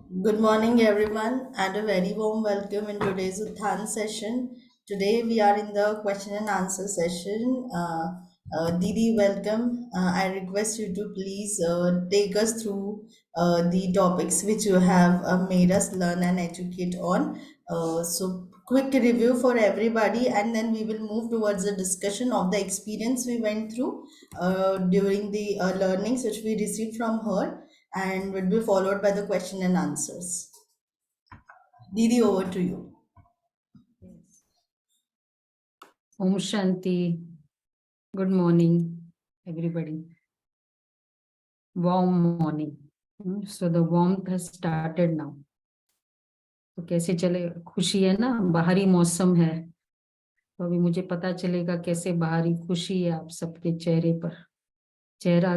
Good morning, everyone, and a very warm welcome in today's Uthan session. Today, we are in the question and answer session. Didi, welcome. I request you to please take us through the topics which you have made us learn and educate on. Quick review for everybody, and then we will move towards the discussion of the experience we went through during the learnings which we received from her, and will be followed by the question and answers. Didi, over to you. Yes. Om Shanti. Good morning, everybody. Warm morning. So the warmth has started now. तो कैसे चले, खुशी है ना, बाहरी मौसम है, तो अभी मुझे पता चलेगा कैसे बाहरी खुशी है आप सबके चेहरे पर। चेहरा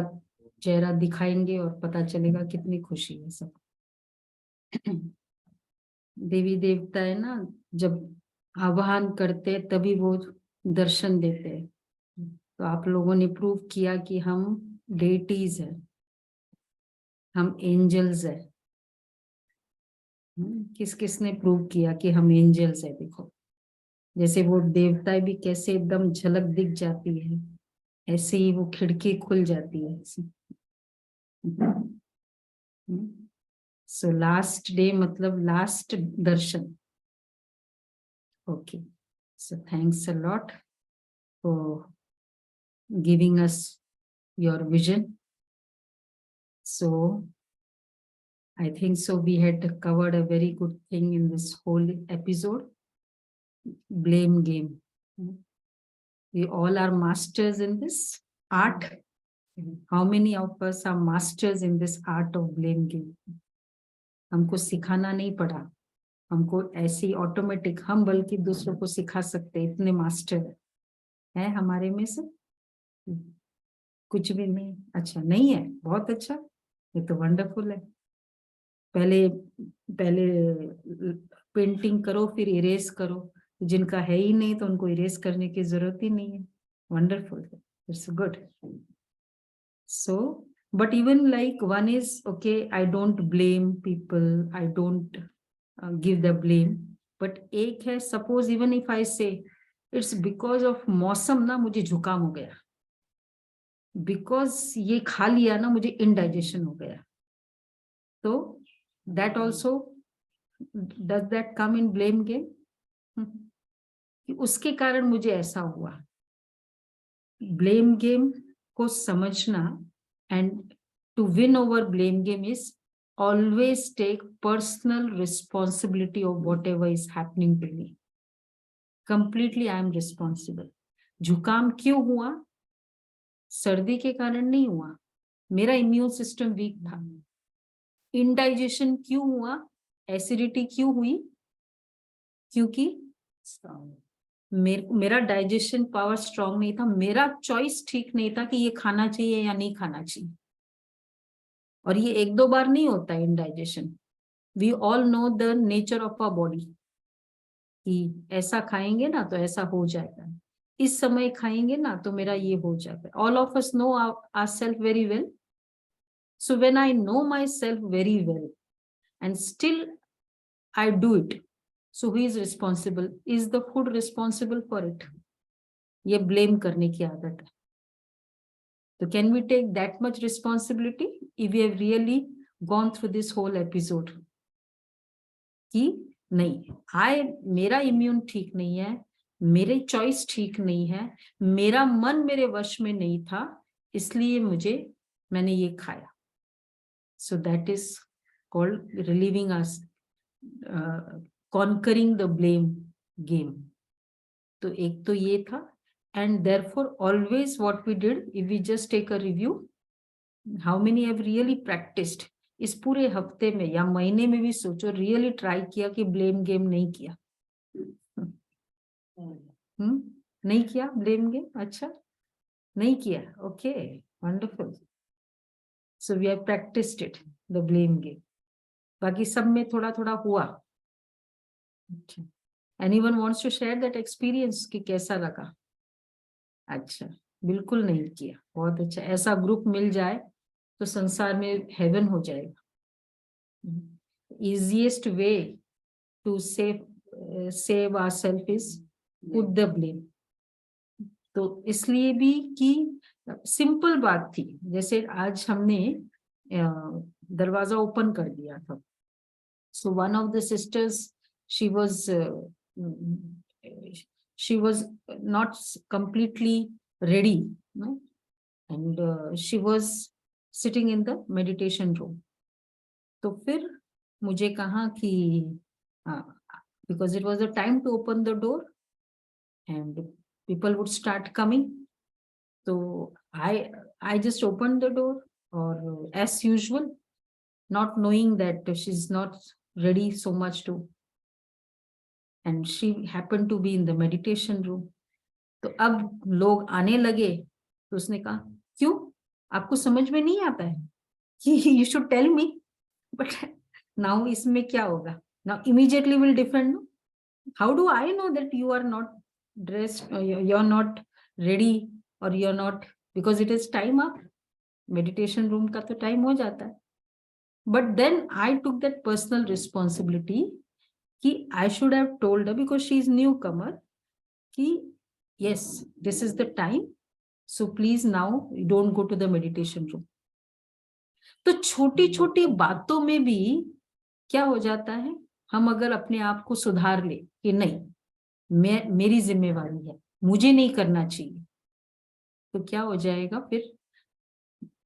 चेहरा दिखाएंगे और पता चलेगा कितनी खुशी है सब। देवी देवता है ना, जब आह्वान करते तभी वो दर्शन देते हैं। तो आप लोगों ने प्रूव किया कि हम डेटीज है, हम एंजल्स है। किस किस ने प्रूव किया कि हम एंजल्स है? देखो, जैसे वो देवता भी कैसे एकदम झलक दिख जाती है, ऐसे ही वो खिड़की खुल जाती है। सो लास्ट डे मतलब last Darshan. Okay, so thanks a lot for giving us your vision. So I think so we had covered a very good thing in this whole episode. Blame game. We all are masters in this art. How many of us are masters in this art of blame game? हमको सिखाना नहीं पड़ा, हमको ऐसे ही automatic, हम बल्कि दूसरों को सिखा सकते, इतने मास्टर है हमारे में से। कुछ भी नहीं? अच्छा नहीं है, बहुत अच्छा, ये तो वंडरफुल है। पहले पहले पेंटिंग करो, फिर इरेज करो। जिनका है ही नहीं तो उनको इरेज करने की जरूरत ही नहीं है। Wonderful, it's good. So but even like one is okay, I don't blame people, I don't give the blame. But एक है, सपोज इवन इफ आई से इट्स बिकॉज ऑफ मौसम ना, मुझे जुकाम हो गया, बिकॉज ये खा लिया ना, मुझे इनडाइजेशन हो गया, तो that also, does that come in blame game? कि उसके कारण मुझे ऐसा हुआ. ब्लेम गेम को समझना, and to win over blame game is always take personal responsibility of whatever is happening to me. Completely I am responsible. जुकाम क्यों हुआ? सर्दी के कारण नहीं हुआ, मेरा इम्यून सिस्टम वीक था. इनडाइजेशन क्यों हुआ? एसिडिटी क्यों हुई? क्योंकि मेरा डाइजेशन पावर स्ट्रांग नहीं था, मेरा चॉइस ठीक नहीं था कि ये खाना चाहिए या नहीं खाना चाहिए. और ये एक दो बार नहीं होता है indigestion. We all know the nature of our body, कि ऐसा खाएंगे ना तो ऐसा हो जाएगा, इस समय खाएंगे ना तो मेरा ये हो जाएगा. All of us know our self very well. So when I know myself very well and still I do it, so who is responsible? Is the food responsible for it? ये blame करने की आदत है. So can we take that much responsibility if we have really gone through this whole episode? कि नहीं, मेरा immune ठीक नहीं है, मेरी चॉइस ठीक नहीं है, मेरा मन मेरे वश में नहीं था, इसलिए मैंने ये खाया. So that is called relieving us, conquering the blame game. तो एक तो ये था. And therefore always what we did, if we just take a review, how many have really practiced, इस पूरे हफ्ते में या महीने में भी सोचो, रियली ट्राई किया कि ब्लेम गेम नहीं किया? नहीं किया ब्लेम गेम? अच्छा नहीं किया, okay, wonderful. So we have practised it, the blame game. बाकी सब में थोड़ा थोड़ा हुआ. अच्छा, anyone wants to share that experience कि कैसा लगा? अच्छा, बिल्कुल नहीं किया, बहुत अच्छा. ऐसा ग्रुप मिल जाए तो संसार में हेवन हो जाएगा. easiest way to save ourselves is put the blame. तो इसलिए भी कि सिंपल बात थी, जैसे आज हमने दरवाजा ओपन कर दिया था. So one of the sisters, she was not completely ready, no? And she was sitting in the meditation room. तो फिर मुझे कहा कि because it was the time to open the door and people would start coming. So I just opened the door, or as usual, not knowing that she's not ready so much to, and she happened to be in the meditation room. तो अब लोग आने लगे तो उसने कहा, क्यों, आपको समझ में नहीं आता है कि you should tell me, but now इसमें क्या होगा? Now immediately will defend. How do I know that you are not dressed, or you're not ready, or you're not, because it is time up. Meditation room का तो time हो जाता है. But then I took that personal responsibility कि I should have told her, because she is newcomer, कि yes, this is the time, so please now don't go to the meditation room. तो छोटी छोटी बातों में भी क्या हो जाता है, हम अगर अपने आप को सुधार ले कि नहीं, मेरी जिम्मेवारी है, मुझे नहीं करना चाहिए, तो क्या हो जाएगा फिर.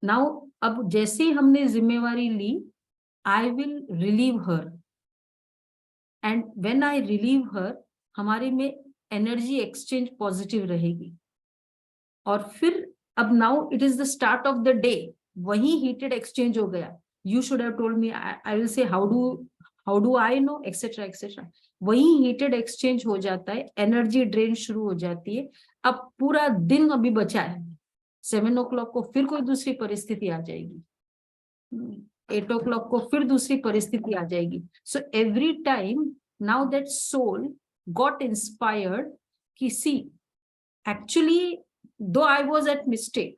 नाउ अब जैसे ही हमने जिम्मेवारी ली, I will relieve her, and when I relieve her, हमारे में एनर्जी एक्सचेंज पॉजिटिव रहेगी. और फिर अब now it is the start of the day, वही हीटेड एक्सचेंज हो गया. You should have told me, I will say how do I know, etcetera etcetera. वही हीटेड एक्सचेंज हो जाता है, एनर्जी ड्रेन शुरू हो जाती है. अब पूरा दिन अभी बचा है, 7 o'clock को फिर कोई दूसरी परिस्थिति आ जाएगी, 8 o'clock को फिर दूसरी परिस्थिति आ जाएगी. So every time now that soul got inspired कि see, actually though I was at mistake,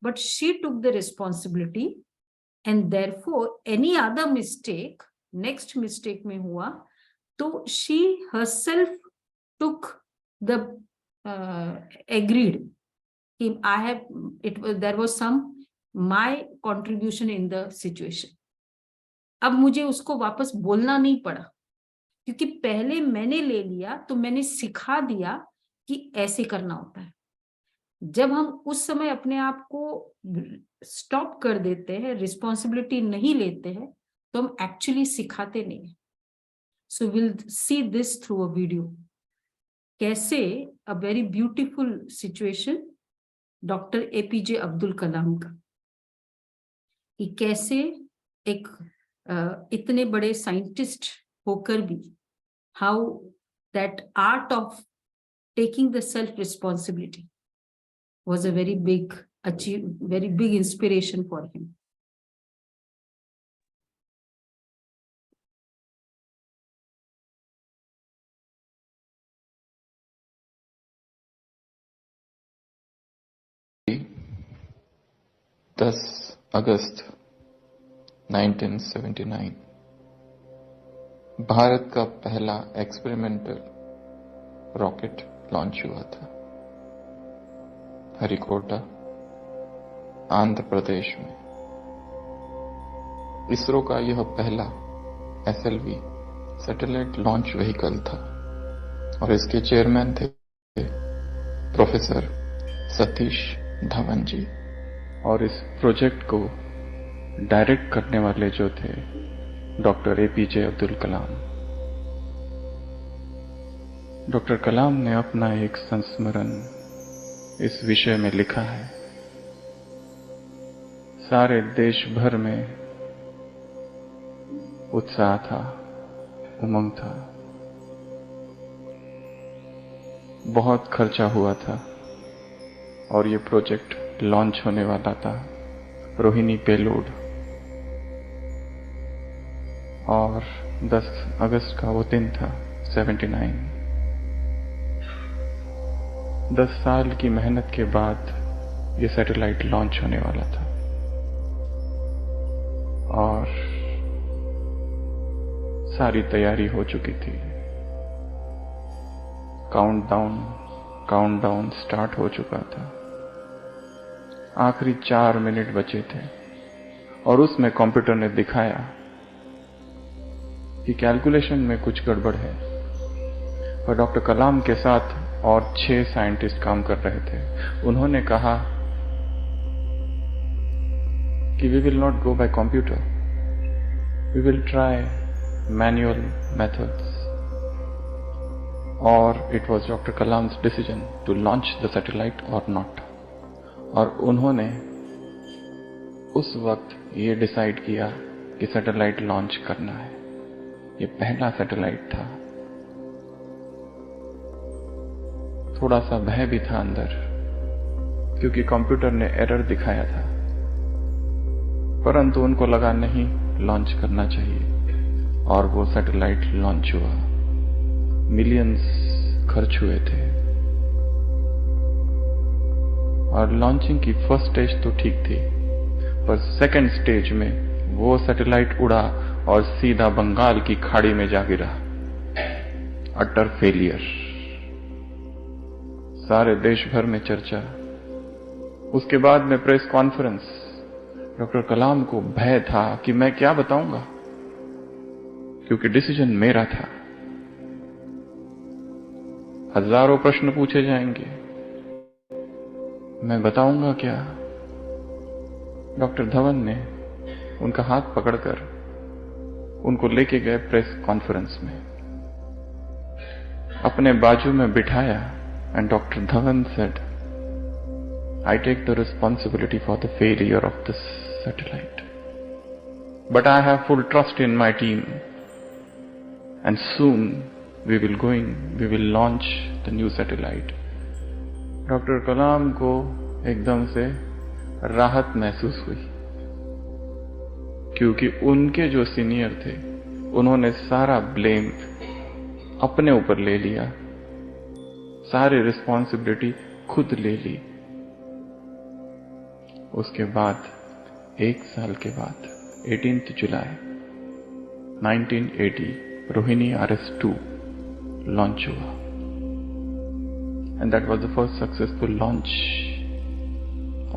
but she took the responsibility, and therefore any other mistake, next mistake में हुआ तो she herself took the agreed कि I have, there was some my contribution in the situation. अब मुझे उसको वापस बोलना नहीं पड़ा, क्योंकि पहले मैंने ले लिया तो मैंने सिखा दिया कि ऐसे करना होता है. जब हम उस समय अपने आप को स्टॉप कर देते हैं, रिस्पॉन्सिबिलिटी नहीं लेते हैं, तो हम एक्चुअली सिखाते नहीं. So will see this through a video, कैसे a very beautiful situation doctor APJ Abdul Kalam का, कि कैसे एक इतने बड़े साइंटिस्ट होकर भी, how that art of taking the self responsibility was a very big inspiration for him. अगस्त 1979 भारत का पहला एक्सपेरिमेंटल रॉकेट लॉन्च हुआ था हरिकोटा, आंध्र प्रदेश में. इसरो का यह पहला SLV सैटेलाइट लॉन्च व्हीकल था और इसके चेयरमैन थे प्रोफेसर सतीश धवन जी, और इस प्रोजेक्ट को डायरेक्ट करने वाले जो थे डॉक्टर एपीजे अब्दुल कलाम. डॉक्टर कलाम ने अपना एक संस्मरण इस विषय में लिखा है. सारे देश भर में उत्साह था, उमंग था, बहुत खर्चा हुआ था और ये प्रोजेक्ट लॉन्च होने वाला था. रोहिणी पेलोड, और 10 अगस्त का वो दिन था 79. 10 साल की मेहनत के बाद ये सैटेलाइट लॉन्च होने वाला था और सारी तैयारी हो चुकी थी। काउंटडाउन स्टार्ट हो चुका था। आखिरी 4 मिनट बचे थे और उसमें कंप्यूटर ने दिखाया कि कैलकुलेशन में कुछ गड़बड़ है। और डॉक्टर कलाम के साथ और 6 साइंटिस्ट काम कर रहे थे। उन्होंने कहा कि we will not go by computer, we will try manual methods. और it was doctor Kalam's decision to launch the satellite और नॉट। और उन्होंने उस वक्त ये डिसाइड किया कि सैटेलाइट लॉन्च करना है। ये पहला सैटेलाइट था। थोड़ा सा भय भी था अंदर, क्योंकि कंप्यूटर ने एरर दिखाया था, परंतु उनको लगा नहीं, लॉन्च करना चाहिए। और वो सैटेलाइट लॉन्च हुआ। मिलियंस खर्च हुए थे। और लॉन्चिंग की फर्स्ट स्टेज तो ठीक थी, पर सेकंड स्टेज में वो सैटेलाइट उड़ा और सीधा बंगाल की खाड़ी में जा गिरा। Utter failure. सारे देश भर में चर्चा। उसके बाद में प्रेस कॉन्फ्रेंस। डॉक्टर कलाम को भय था कि मैं क्या बताऊंगा, क्योंकि डिसीजन मेरा था। हजारों प्रश्न पूछे जाएंगे, मैं बताऊंगा क्या। डॉक्टर धवन ने उनका हाथ पकड़कर उनको लेके गए प्रेस कॉन्फ्रेंस में, अपने बाजू में बिठाया। And doctor Dhawan said, I take the responsibility for the failure of this satellite. But I have full trust in my team. And soon we will launch the new satellite. Doctor Kalam को एकदम से राहत महसूस हुई, क्योंकि उनके जो सीनियर थे उन्होंने सारा ब्लेम अपने ऊपर ले लिया, सारी रिस्पॉन्सिबिलिटी खुद ले ली। उसके बाद 1 साल के बाद 18 जुलाई 1980 रोहिणी RS-2 लॉन्च हुआ। And that was the first successful launch.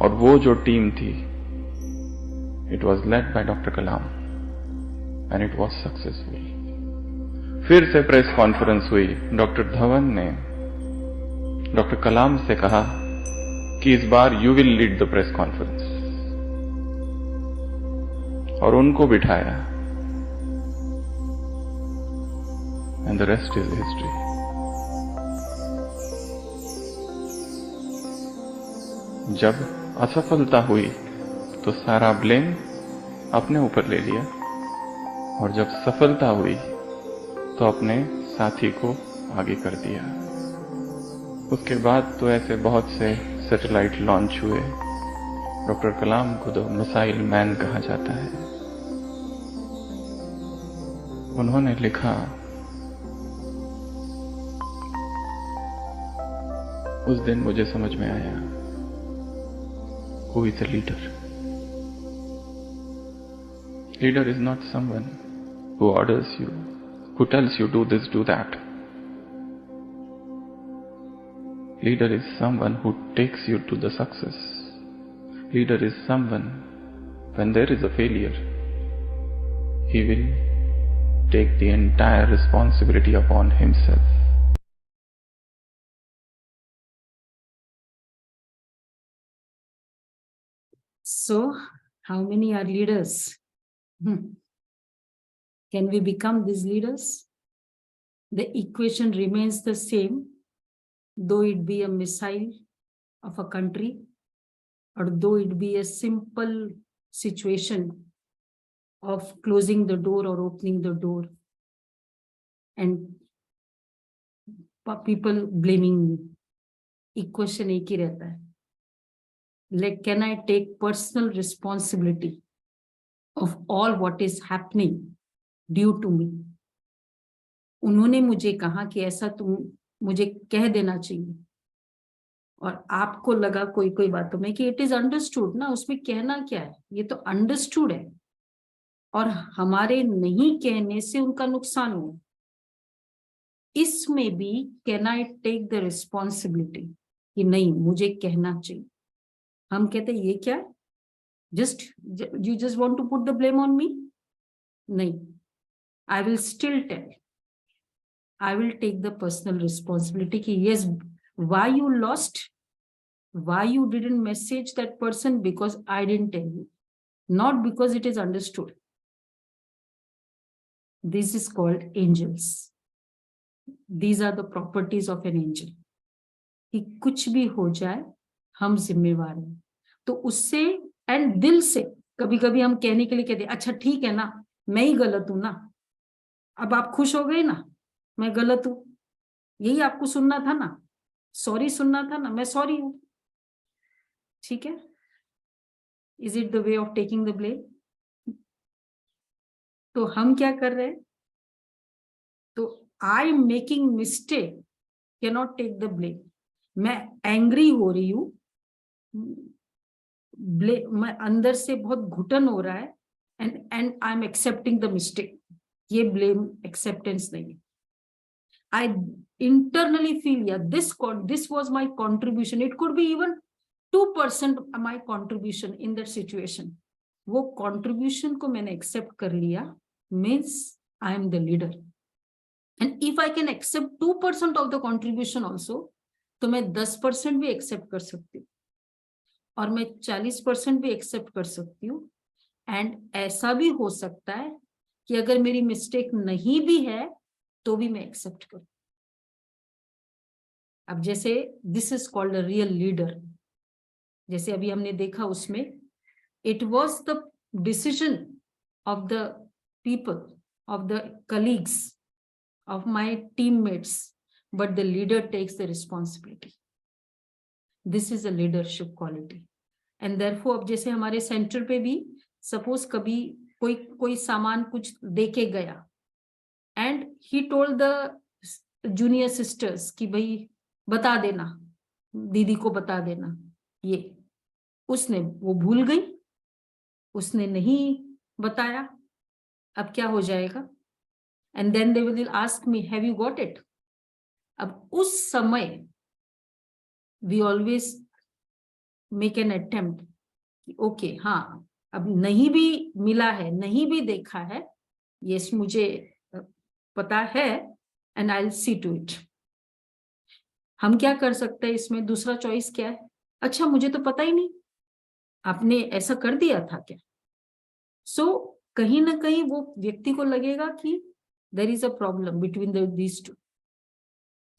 और वो जो टीम थी, it was led by doctor Kalam and it was successful. फिर से प्रेस कॉन्फ्रेंस हुई। डॉक्टर धवन ने डॉक्टर कलाम से कहा कि इस बार you will lead the press conference, और उनको बिठाया। And the rest is history. जब असफलता हुई तो सारा ब्लेम अपने ऊपर ले लिया, और जब सफलता हुई तो अपने साथी को आगे कर दिया। उसके बाद तो ऐसे बहुत से सैटेलाइट लॉन्च हुए। डॉक्टर कलाम को तो मिसाइल मैन कहा जाता है। उन्होंने लिखा, उस दिन मुझे समझ में आया, who is a leader. Leader is not someone who orders you, who tells you do this do that. Leader is someone who takes you to the success. Leader is someone, when there is a failure, he will take the entire responsibility upon himself. So, how many are leaders? Can we become these leaders? The equation remains the same, though it be a missile of a country, or though it be a simple situation of closing the door or opening the door, and people blaming me. Equation एक ही रहता है. Like, can I take personal responsibility of all what is happening due to me? उन्होंने मुझे कहा कि ऐसा तुम मुझे कह देना चाहिए, और आपको लगा कोई कोई बातों में कि इट इज अंडरस्टूड ना, उसमें कहना क्या है, ये तो अंडरस्टूड है. और हमारे नहीं कहने से उनका नुकसान हुआ, इसमें भी can I take the responsibility कि नहीं मुझे कहना चाहिए। हम कहते ये क्या, just you just want to put the blame on me, नहीं, I will still tell, I will take the personal responsibility कि yes, why you lost, why you didn't message that person, because I didn't tell you, not because it is understood. This is called angels. These are the properties of an angel. कि कुछ भी हो जाए हम जिम्मेवार हैं, तो उससे एंड दिल से कभी कभी हम कहने के लिए कहते अच्छा ठीक है ना, मैं ही गलत हूं ना, अब आप खुश हो गए ना, मैं गलत हूं, यही आपको सुनना था ना, सॉरी सुनना था ना, मैं सॉरी हूं, ठीक है। Is it the way of taking the blame? तो हम क्या कर रहे हैं, तो I am making mistake, can not take the blame. मैं एंग्री हो रही हूं, मैं अंदर से बहुत घुटन हो रहा है, and I am accepting the mistake, ये ब्लेम एक्सेप्टेंस नहीं है। I internally feel, yeah, this was my contribution. It could be even 2% my contribution in that situation. वो contribution को मैंने accept कर लिया, means I am the leader. And if I can accept 2% of the contribution also, तो मैं 10% भी accept कर सकती हूँ, और मैं 40% भी accept कर सकती हूँ। And ऐसा भी हो सकता है कि अगर मेरी mistake नहीं भी है तो भी मैं एक्सेप्ट करूं। अब जैसे this is called a real leader, जैसे अभी हमने देखा उसमें it was the decision of the people, of the colleagues, of my teammates, but the leader takes the responsibility. This is a leadership quality. And therefore अब जैसे हमारे centre पे भी सपोज कभी कोई सामान कुछ देके गया, and he told the junior sisters कि भाई बता देना, दीदी को बता देना, ये उसने वो भूल गई, उसने नहीं बताया, अब क्या हो जाएगा? And then they will ask me have you got it. अब उस समय we always make an attempt, okay हाँ अब नहीं भी मिला है, नहीं भी देखा है, यस मुझे पता है, and I will see to it. हम क्या कर सकते हैं इसमें? दूसरा चॉइस क्या है? अच्छा मुझे तो पता ही नहीं, आपने ऐसा कर दिया था क्या? सो कहीं ना कहीं वो व्यक्ति को लगेगा कि there is a problem between these two.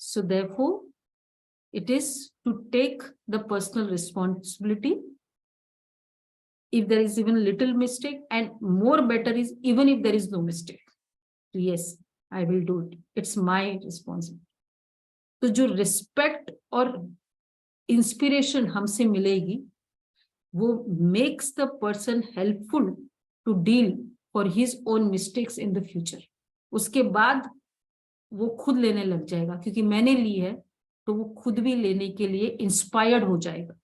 So therefore it is to take the personal responsibility if there is even little mistake, and more better is even if there is no mistake, yes I will do it, it's my responsibility. तो जो respect और inspiration हमसे मिलेगी वो makes the person helpful to deal for his own mistakes in the future. उसके बाद वो खुद लेने लग जाएगा, क्योंकि मैंने ली है तो वो खुद भी लेने के लिए इंस्पायर्ड हो जाएगा।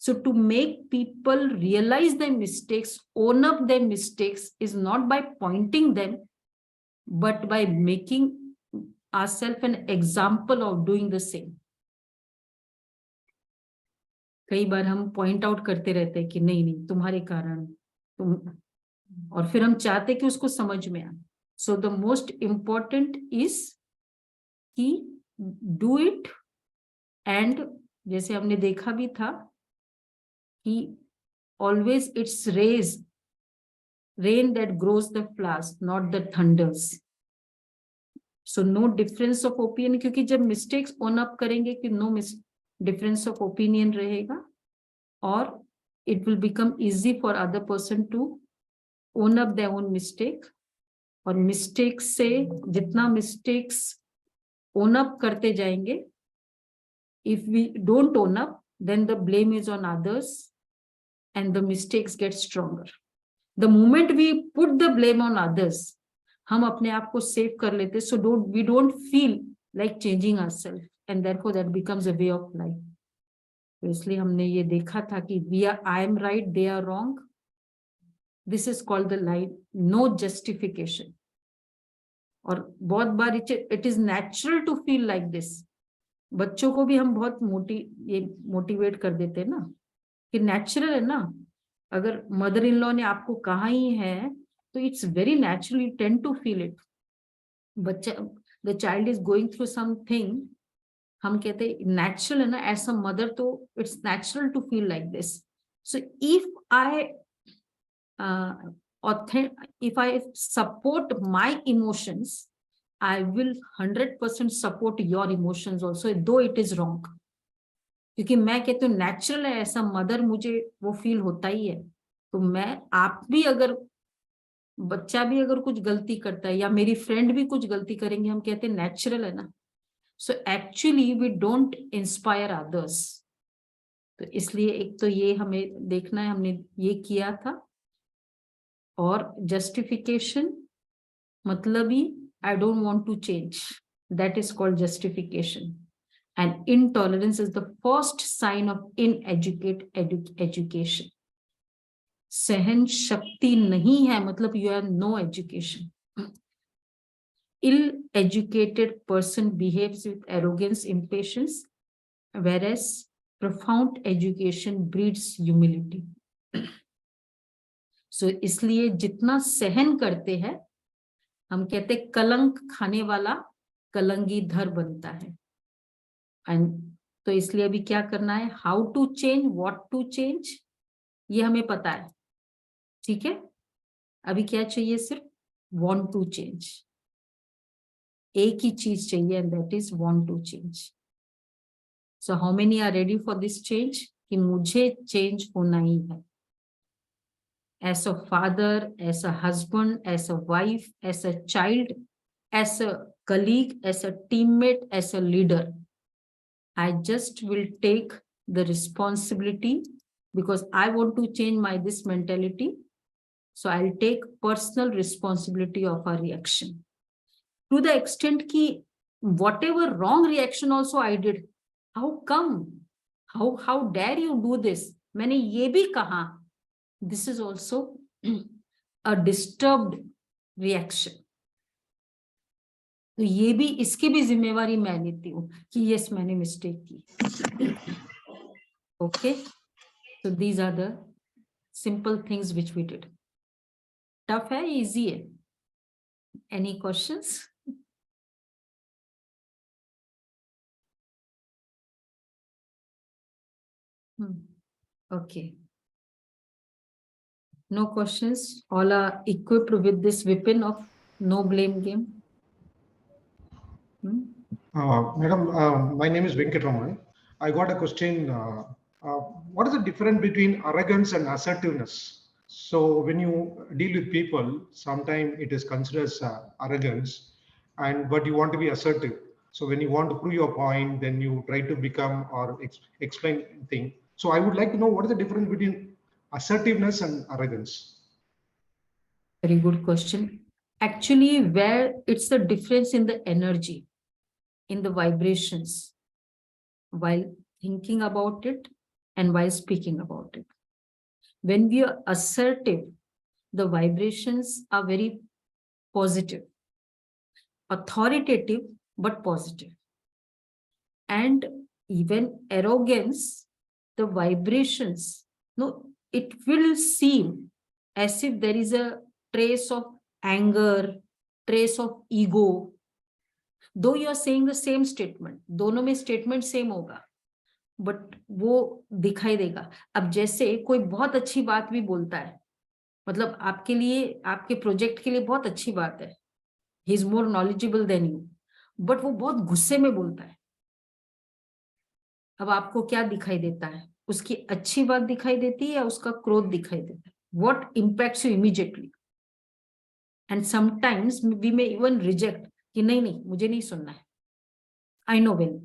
So to make people realise their mistakes, own up their mistakes, is not by pointing them but by making ourselves an example of doing the same. कई बार हम पॉइंट आउट करते रहते हैं कि नहीं नहीं तुम्हारे कारण तुम, और फिर हम चाहते कि उसको समझ में आए। So the most important is कि डू इट, एंड जैसे हमने देखा भी था कि always it's rain that grows the flowers, not the thunders. So no difference of opinion, क्योंकि जब मिस्टेक्स ओन अप करेंगे कि नो डिफरेंस ऑफ ओपिनियन रहेगा, और it will become easy for other person to own up their own mistake. और mistakes से जितना mistakes own up करते जाएंगे, if we don't own up, then the blame is on others and the mistakes get stronger. The moment we put the blame on others, हम अपने आप को save कर लेते, so we don't feel like changing ourselves, and therefore that becomes a way of life. तो इसलिए हमने ये देखा था कि I am right, they are wrong, this is called the line no justification. और बहुत बार it is natural to feel like this. बच्चों को भी हम बहुत मोटिवेट कर देते हैं ना कि नेचुरल है ना. अगर मदर इन लॉ ने आपको कहा ही है तो it's very natural, you tend to feel it. बच्चा, the child is going through something, हम कहते हैं नेचुरल है ना. एज अ मदर तो it's natural to feel like this. So if I support my emotions, I will 100% support your emotions also, though it is wrong. क्योंकि मैं कहती हूँ नेचुरल है, ऐसा मदर मुझे वो फील होता ही है. तो मैं, आप भी अगर, बच्चा भी अगर कुछ गलती करता है या मेरी फ्रेंड भी कुछ गलती करेंगे, हम कहते हैं नेचुरल है ना. So actually we don't inspire others. तो इसलिए एक तो ये हमें देखना है, हमने ये किया था. और जस्टिफिकेशन मतलब ही I don't want to change, that is called justification. And intolerance is the first sign of uneducated education. सहन शक्ति नहीं है मतलब you have no education. Ill-educated person behaves with arrogance, impatience, whereas profound education breeds humility. So इसलिए जितना सहन करते हैं, हम कहते कलंक खाने वाला कलंगीधर बनता है. एंड तो इसलिए अभी क्या करना है, how to change, what to change, ये हमें पता है. ठीक है, अभी क्या चाहिए, सिर्फ वांट टू चेंज. एक ही चीज चाहिए, and that is want to change. So how many are ready for this change, कि मुझे चेंज होना ही है. As a father, as a husband, as a wife, as a child, as a colleague, as a teammate, as a leader, I just will take the responsibility because I want to change my this mentality. So I'll take personal responsibility of our reaction. To the extent ki whatever wrong reaction also I did, how come? How dare you do this? मैंने ये भी कहा. This is also a disturbed reaction. तो ये भी, इसकी भी जिम्मेवारी मैं लेती हूँ कि यस मैंने मिस्टेक की. Okay, so these are the simple things which we did. Tough है, इजी है? Any questions? Okay. No questions. All are equipped with this weapon of no blame game. Madam, my name is Venkataraman. I got a question. What is the difference between arrogance and assertiveness? So when you deal with people, sometimes it is considered as arrogance, but you want to be assertive. So when you want to prove your point, then you try to become or explain thing. So I would like to know what is the difference between assertiveness and arrogance? Very good question. Actually, where it's the difference in the energy, in the vibrations, while thinking about it and while speaking about it. When we are assertive, the vibrations are very positive, authoritative, but positive. And even arrogance, the vibrations, no, it will seem as if there is a trace of anger, trace of ego. Though you are saying the same statement, दोनों में statement same होगा, but वो दिखाई देगा. अब जैसे कोई बहुत अच्छी बात भी बोलता है, मतलब आपके लिए, आपके प्रोजेक्ट के लिए बहुत अच्छी बात है, he is more knowledgeable then you, but वो बहुत गुस्से में बोलता है. अब आपको क्या दिखाई देता है, उसकी अच्छी बात दिखाई देती है या उसका क्रोध दिखाई देता है? What impacts you immediately? And sometimes we may even reject कि नहीं नहीं मुझे नहीं सुनना है, आई नो वेल,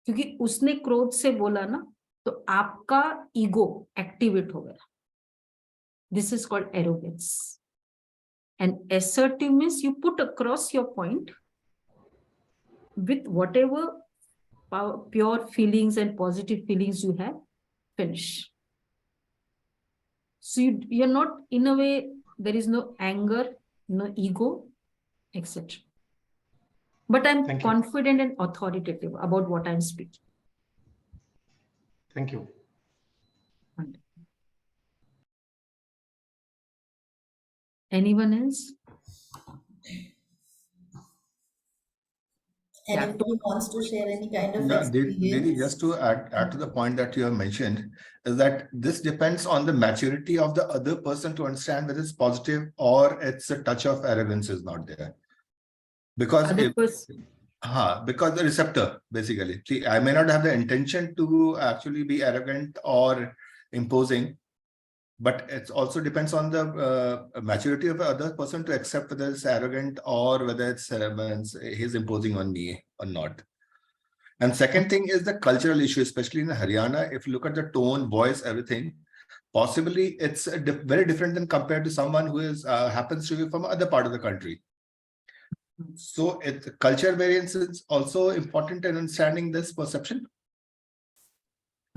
क्योंकि उसने क्रोध से बोला ना, तो आपका ईगो एक्टिवेट हो गया. This is called arrogance. And assertive means you put across your point with whatever pure feelings and positive feelings you have. Finish. So you're not, in a way, there is no anger, no ego, etc. But I'm Thank you. confident and authoritative about what I'm speaking. Thank you. Anyone else? Yeah. Anybody wants to share any kind of Yeah, Didi, experience? just to add to the point that you have mentioned, is that this depends on the maturity of the other person to understand whether it's positive or it's a touch of arrogance is not there. Because Other if, person, because the receptor, basically. See, I may not have the intention to actually be arrogant or imposing, but it also depends on the maturity of the other person to accept whether it's arrogant or whether it's he's imposing on me or not. And second thing is the cultural issue, especially in Haryana. If you look at the tone, voice, everything, possibly it's very different than compared to someone who is happens to be from other part of the country. So culture variance is also important in understanding this perception.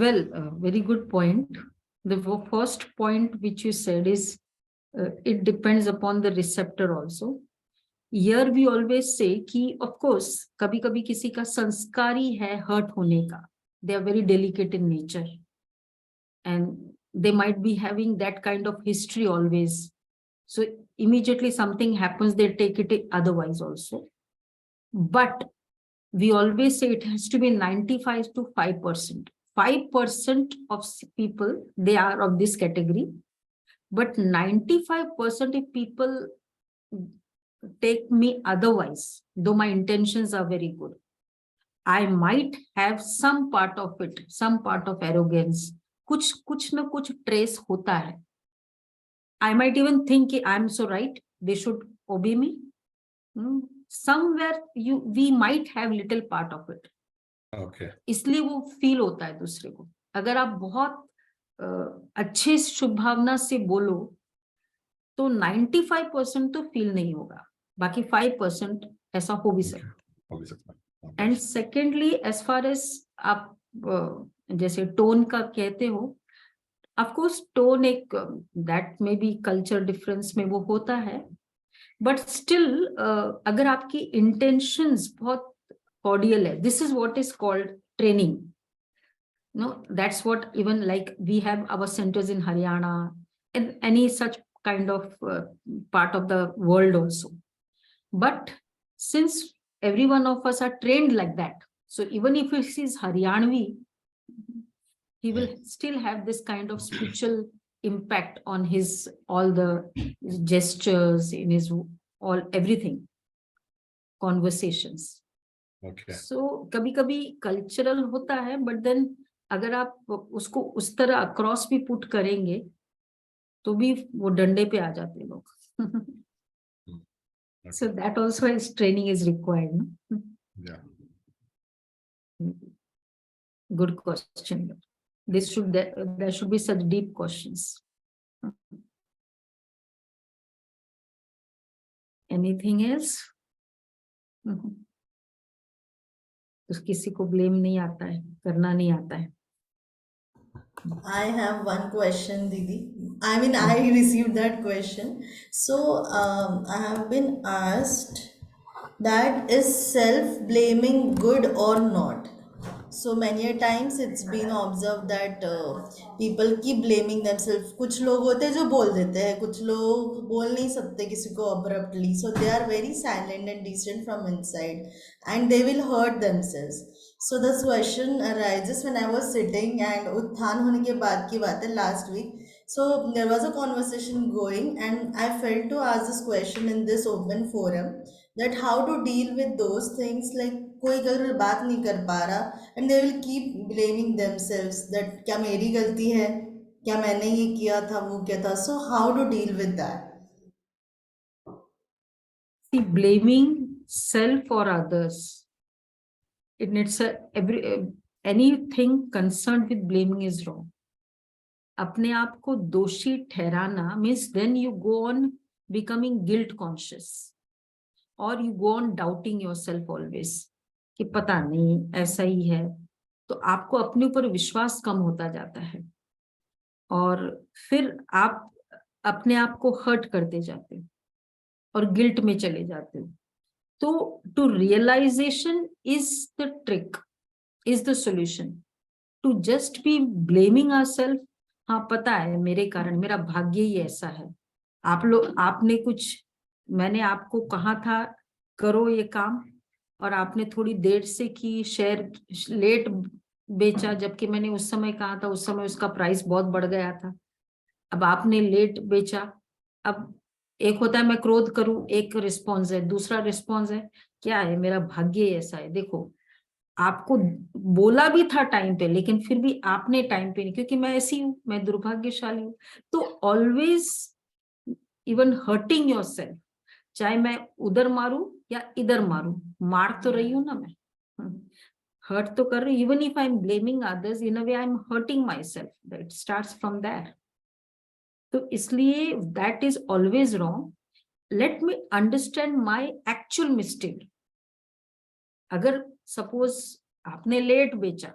well, very good point. The first point which you said is it depends upon the receptor also. Here we always say कि of course कभी कभी किसी का संस्कार ही है hurt होने का. They are very delicate in nature, and they might be having that kind of history always. So immediately something happens, they take it otherwise also. But we always say it has to be 95 to 5%. 5% of people, they are of this category, but 95% of people take me otherwise, though my intentions are very good. I might have some part of it, some part of arrogance. कुछ ना कुछ trace होता है. I might even think I'm so right, they should obey me. Somewhere we might have little part of it. Okay. इसलिए वो feel होता है दूसरे को. अगर आप बहुत अच्छे शुभ भावना से बोलो तो 95% तो फील नहीं होगा, बाकी 5% ऐसा हो भी सकता. And secondly, as far as आप जैसे टोन का कहते हो, ऑफ कोर्स टोन एक that may be culture difference में वो होता है, बट स्टिल अगर आपकी इंटेंशंस बहुत cordial है, this is what is called training. No, that's what even like we have our centers in Haryana and any such kind of part of the world also. But since every one of us are trained like that, so even if he is Haryanvi, he will still have this kind of spiritual impact on his all the gestures, in his all everything, conversations. Okay. So कभी कभी cultural होता है, but then अगर आप उसको उस तरह across भी पुट करेंगे तो भी वो डंडे पे आ जाते लोग. So that also is training is required. No? Yeah. Good question. There should be such deep questions. Anything else? तो किसी को ब्लेम नहीं आता है, करना नहीं आता है. I have one question, Didi. I mean, I received that question. So, I have been asked that is self-blaming good or not? So many a times it's been observed that people keep blaming themselves. कुछ लोग होते हैं जो बोल देते हैं, कुछ लोग बोल नहीं सकते किसी को abruptly. So they are very silent and distant from inside, and they will hurt themselves. So this question arises when I was sitting and उत्थान होने के बाद की बात है last week. So there was a conversation going, and I felt to ask this question in this open forum that how to deal with those things, like कोई अगर बात नहीं कर पा रहा and they will keep blaming themselves that क्या मेरी गलती है, क्या मैंने ये किया था, वो किया था. So how to deal with that? See, blaming self or others, it's anything concerned with blaming is wrong. अपने आप को दोषी ठहराना means then you go on becoming guilt conscious, or you go on doubting yourself always कि पता नहीं ऐसा ही है, तो आपको अपने ऊपर विश्वास कम होता जाता है. और फिर आप अपने आप को हर्ट करते जाते हो और गिल्ट में चले जाते हो। तो to realisation is the trick, is the solution. To just be blaming ourself, हाँ पता है मेरे कारण, मेरा भाग्य ही ऐसा है। आप लोग, आपने कुछ, मैंने आपको कहा था करो ये काम और आपने थोड़ी देर से की, शेयर लेट बेचा, जबकि मैंने उस समय कहा था, उस समय उसका प्राइस बहुत बढ़ गया था। अब आपने लेट बेचा। अब एक होता है मैं क्रोध करूं, एक रिस्पॉन्स है, दूसरा रिस्पॉन्स है क्या है, मेरा भाग्य ऐसा है। देखो, आपको बोला भी था टाइम पे, लेकिन फिर भी आपने टाइम पे नहीं, क्योंकि मैं ऐसी हूं, मैं दुर्भाग्यशाली हूं। तो ऑलवेज इवन हर्टिंग योरसेल्फ, चाहे मैं उधर मारूं या इधर मारूं, मार तो रही हूं ना मैं, हर्ट तो कर रही हूं। Even if I am blaming others, in a way I am hurting my self, that starts from that. तो इसलिए that is always wrong. Let me understand my actual mistake. अगर सपोज आपने लेट बेचा,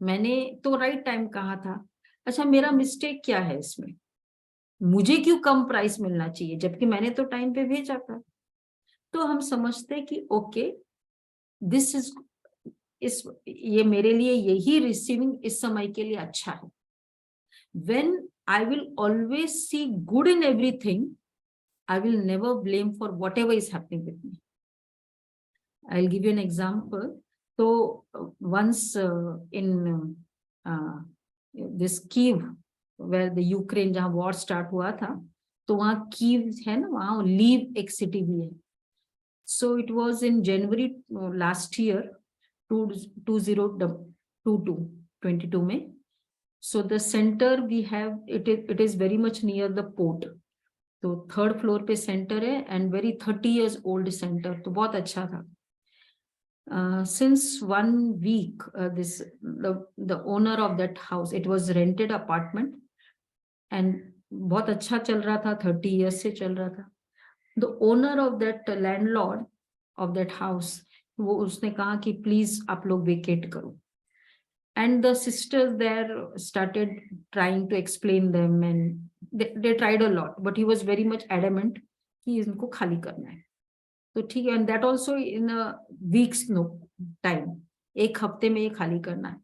मैंने तो राइट टाइम कहा था, अच्छा मेरा मिस्टेक क्या है इसमें, मुझे क्यों कम प्राइस मिलना चाहिए जबकि मैंने तो टाइम पे भेजा था। तो हम समझते हैं कि ओके, दिस इज ये मेरे लिए, यही रिसीविंग इस समय के लिए अच्छा है। When I will always see good in everything, I will never blame for whatever is happening with me. I'll give you an example. So once in this Kiev, where the Ukraine जहाँ war start हुआ था, तो वहाँ Kiev है ना, वहाँ leave एक city भी है। So it was in January last year, 2022 में. So the center we have, it is very much near the port. तो थर्ड फ्लोर पे सेंटर है and very 30 years old centre, तो बहुत अच्छा था। Since 1 week this the owner of that house, it was rented apartment and बहुत अच्छा चल रहा था, 30 years से चल रहा था। The owner of that, landlord of that house, वो उसने कहा कि प्लीज आप लोग वेकेट करो। And the sisters there started trying to explain them, and they tried a lot, but he was very much adamant कि इनको खाली करना है। तो ठीक है, and that also in a week's no time, एक हफ्ते में ये खाली करना है।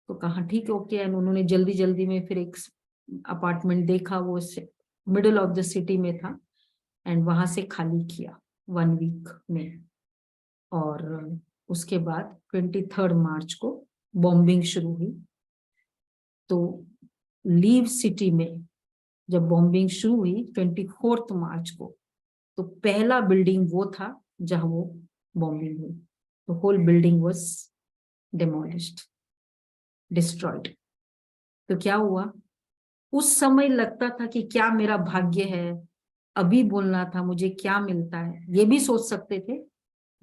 तो कहा ठीक है ओके, एंड उन्होंने जल्दी जल्दी में फिर एक अपार्टमेंट देखा, वो मिडल ऑफ द सिटी में था, एंड वहां से खाली किया 1 week में। और उसके बाद 23rd मार्च को बॉम्बिंग शुरू हुई। तो लीव सिटी में जब बॉम्बिंग शुरू हुई 24th मार्च को, तो पहला बिल्डिंग वो था जहां वो बॉम्बिंग हुई। तो whole building was demolished, destroyed. तो क्या हुआ, उस समय लगता था कि क्या मेरा भाग्य है, अभी बोलना था, मुझे क्या मिलता है, ये भी सोच सकते थे।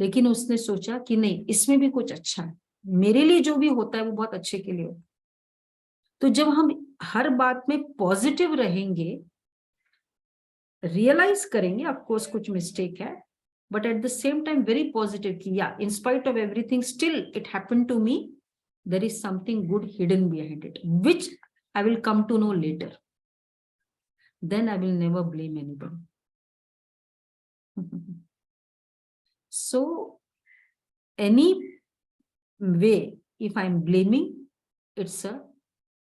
लेकिन उसने सोचा कि नहीं, इसमें भी कुछ अच्छा है, मेरे लिए जो भी होता है वो बहुत अच्छे के लिए होता है। तो जब हम हर बात में पॉजिटिव रहेंगे, रियलाइज करेंगे ऑफकोर्स कुछ मिस्टेक है, but at the same time very positive कि या in spite of everything still it happened to me, there is something good hidden behind it, which I will come to know later, then I will never blame anybody. So any way, if I'm blaming, it's a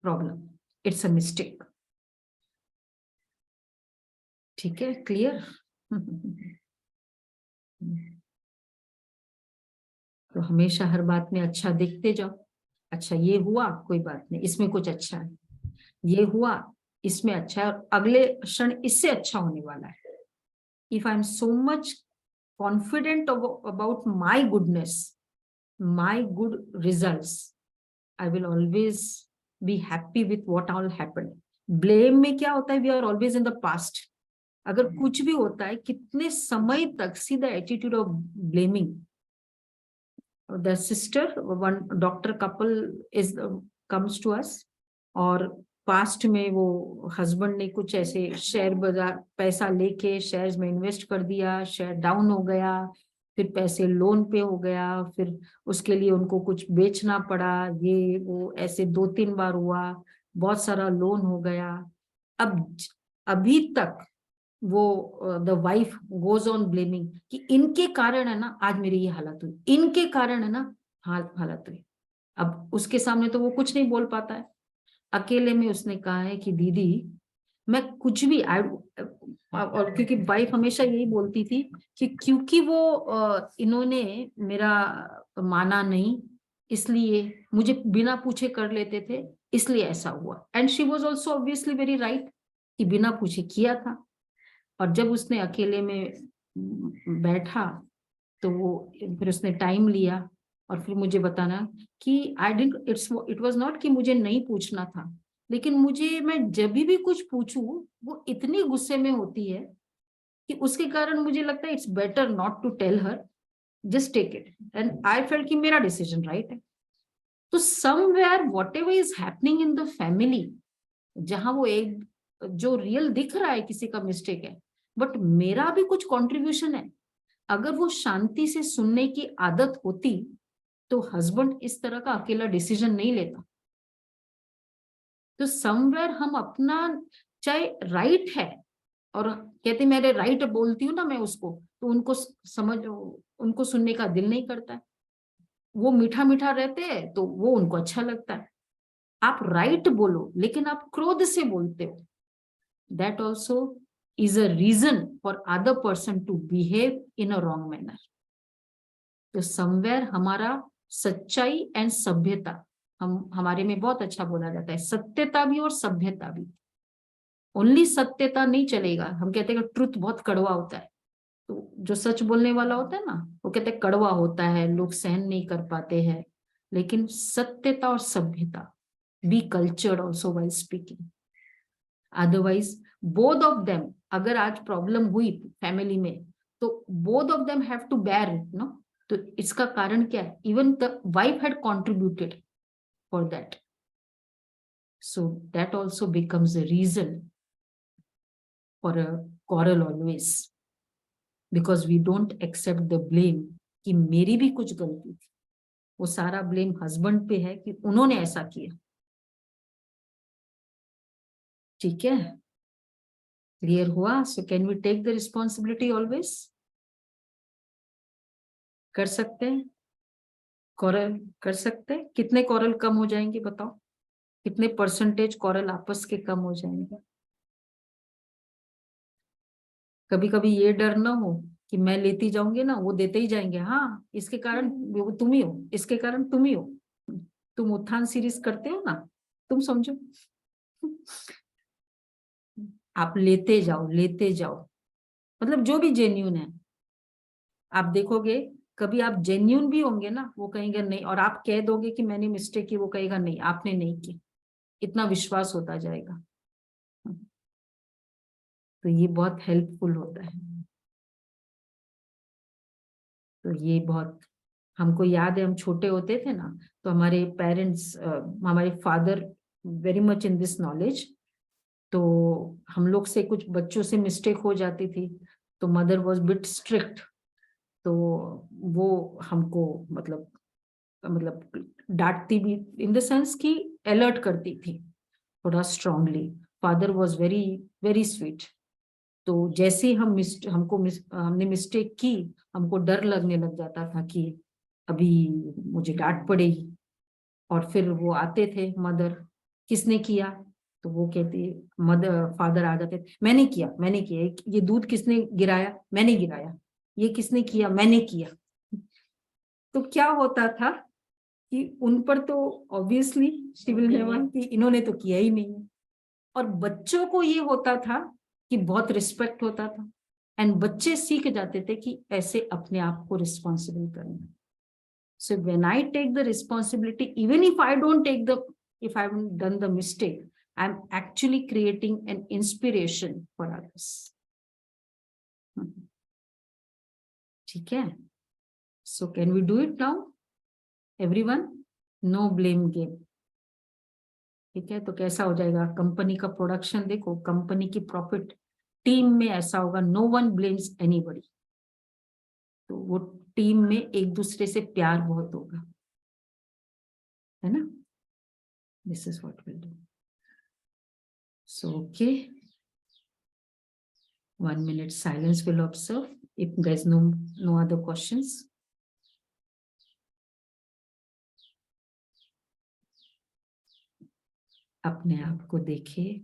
problem, it's a mistake. ठीक है, clear? तो हमेशा हर बात में अच्छा देखते जाओ। अच्छा ये हुआ, कोई बात नहीं, इसमें कुछ अच्छा है, ये हुआ इसमें अच्छा है, और अगले क्षण इससे अच्छा होने वाला है। If I am so much confident about my goodness, my good results, I will always be happy with what all happened. Blame में क्या होता है, we are always in the past. अगर कुछ भी होता है, कितने समय तक, see the attitude of blaming. The sister, one doctor couple is comes to us, और पास्ट में वो हस्बैंड ने कुछ ऐसे शेयर बाजार पैसा लेके शेयर्स में इन्वेस्ट कर दिया, शेयर डाउन हो गया, फिर पैसे लोन पे हो गया, फिर उसके लिए उनको कुछ बेचना पड़ा, ये वो ऐसे 2-3 बार हुआ, बहुत सारा लोन हो गया। अभी तक वो the wife goes on blaming कि इनके कारण है ना आज मेरी ये हालत हुई, इनके कारण है ना हालत हुई। अब उसके सामने तो वो कुछ नहीं बोल पाता है। अकेले में उसने कहा है कि दीदी मैं कुछ भी और क्योंकि वाइफ हमेशा यही बोलती थी कि क्योंकि वो इन्होंने मेरा माना नहीं, इसलिए मुझे बिना पूछे कर लेते थे, इसलिए ऐसा हुआ। And she was also obviously very right कि बिना पूछे किया था। और जब उसने अकेले में बैठा तो वो फिर उसने टाइम लिया और फिर मुझे बताना कि I didn't it was not कि मुझे नहीं पूछना था, लेकिन मैं जब भी कुछ पूछूं वो इतनी गुस्से में होती है कि उसके कारण मुझे लगता है it's better not to tell her, just take it. And I felt कि मेरा डिसीजन राइट है। तो somewhere whatever is happening in the family, जहां वो एक जो रियल दिख रहा है किसी का मिस्टेक है, बट मेरा भी कुछ कंट्रीब्यूशन है। अगर वो शांति से सुनने की आदत होती तो हस्बैंड इस तरह का अकेला डिसीजन नहीं लेता। तो समवेयर हम अपना चाहे राइट है और कहते मेरे राइट बोलती हूँ ना मैं उसको, तो उनको सुनने का दिल नहीं करता है। वो मीठा मीठा रहते हैं तो वो उनको अच्छा लगता है। आप राइट बोलो लेकिन आप क्रोध से बोलते हो, that also is a reason for other person to behave in a wrong manner. तो somewhere हमारा सच्चाई एंड सभ्यता, हमारे में बहुत अच्छा बोला जाता है, सत्यता भी और सभ्यता भी। ओनली सत्यता नहीं चलेगा। हम कहते हैं कि ट्रुथ बहुत कड़वा होता है, तो जो सच बोलने वाला होता है ना वो कहते हैं कड़वा होता है, लोग सहन नहीं कर पाते हैं। लेकिन सत्यता और सभ्यता, be cultured also while speaking. Otherwise both of them, अगर आज प्रॉब्लम हुई फैमिली में तो both of them have to bear it, no. तो इसका कारण क्या है? Even the wife had contributed for that, so that also becomes a reason for a quarrel always, because we don't accept the blame कि मेरी भी कुछ गलती थी। वो सारा ब्लेम हस्बैंड पे है कि उन्होंने ऐसा किया। ठीक है, क्लियर हुआ? So can we take the responsibility always? कर सकते हैं, कॉरल कर सकते हैं। कितने कॉरल कम हो जाएंगे बताओ? कितने परसेंटेज कॉरल आपस के कम हो जाएंगे? कभी कभी ये डर ना हो कि मैं लेती जाऊंगी ना, वो देते ही जाएंगे, हाँ इसके कारण तुम ही हो, इसके कारण तुम ही हो। तुम उत्थान सीरीज करते हो ना, तुम समझो। आप लेते जाओ लेते जाओ, मतलब जो भी जेन्यून है। आप देखोगे कभी आप जेन्यून भी होंगे ना, वो कहेंगे नहीं, और आप कह दोगे कि मैंने मिस्टेक की, वो कहेगा नहीं आपने नहीं की। इतना विश्वास होता जाएगा। तो ये बहुत हेल्पफुल होता है। तो ये बहुत, हमको याद है हम छोटे होते थे ना, तो हमारे पेरेंट्स, हमारे father very much in this knowledge. तो हम लोग से कुछ बच्चों से मिस्टेक हो जाती थी तो मदर वॉज बिट स्ट्रिक्ट। तो वो हमको मतलब डांटती भी इन द सेंस कि अलर्ट करती थी थोड़ा strongly. Father was very very sweet. तो जैसे ही हमने मिस्टेक की, हमको डर लगने लग जाता था कि अभी मुझे डांट पड़ेगी। और फिर वो आते थे मदर, किसने किया? तो वो कहते, मदर फादर आ जाते, मैंने किया मैंने किया। ये दूध किसने गिराया? मैंने गिराया। ये किसने किया? मैंने किया। तो क्या होता था कि उन पर तो ऑब्वियसली सिविल जवान की इन्होंने तो किया ही नहीं है। और बच्चों को ये होता था कि बहुत रिस्पेक्ट होता था, एंड बच्चे सीख जाते थे कि ऐसे अपने आप को रिस्पॉन्सिबल करना। So when I take the responsibility, even if I don't take if I haven't done the mistake, I'm actually creating an inspiration for others. ठीक है? So can we do it now? Everyone, no blame game. ठीक है? तो कैसा हो जाएगा? Company का production देखो, कंपनी की प्रॉफिट, टीम में ऐसा होगा, no one blames anybody. तो वो टीम में एक दूसरे से प्यार बहुत होगा, है ना? This is what we'll do. So, okay. 1 minute silence will observe if there's no other questions. अपने आप को देखिए,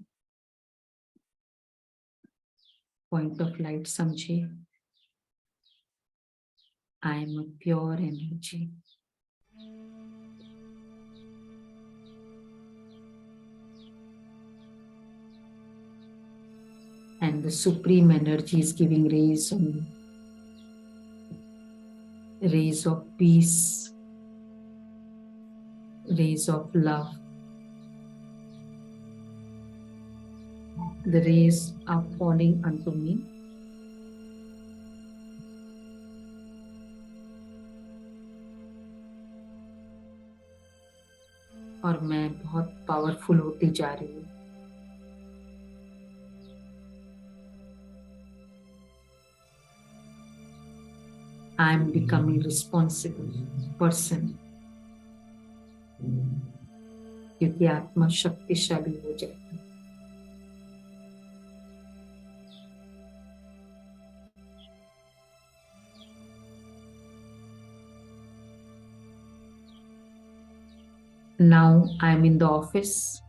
पॉइंट ऑफ लाइट समझे. I am a pure energy. And the supreme energy is giving rays on me. Rays of peace, rays of love. The rays are falling unto me. और मैं बहुत powerful होती जा रही हूँ. I am becoming responsible person. क्योंकि आत्मा शक्तिशाली हो जाती है. Now I am in the office.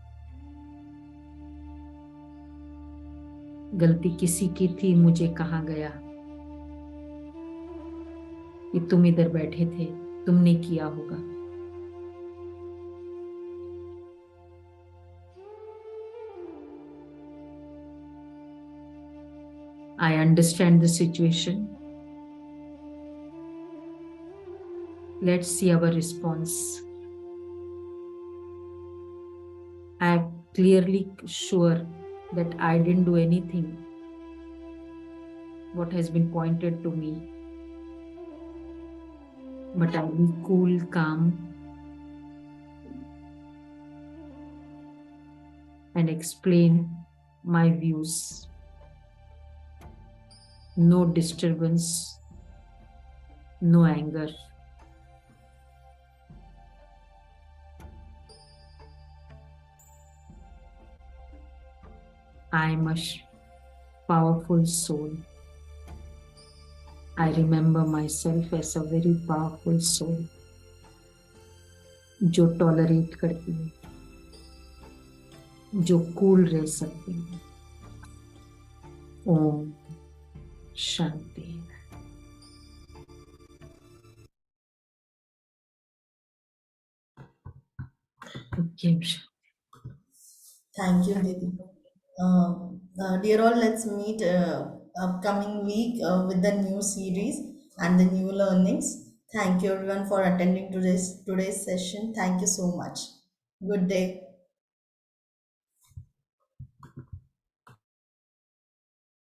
गलती किसी की थी, मुझे कहा गया कि तुम इधर बैठे थे, तुमने किया होगा. I understand the situation. Let's see our response. I am clearly sure that I didn't do anything what has been pointed to me. But I will be cool, calm, and explain my views. No disturbance, no anger. I am a powerful soul. I remember myself as a very powerful soul जो tolerate करती है, जो cool रह सकती है. Om Shanti. Thank you, Didi. Dear all, let's meet upcoming week with the new series and the new learnings. Thank you everyone for attending today's session. Thank you so much. Good day.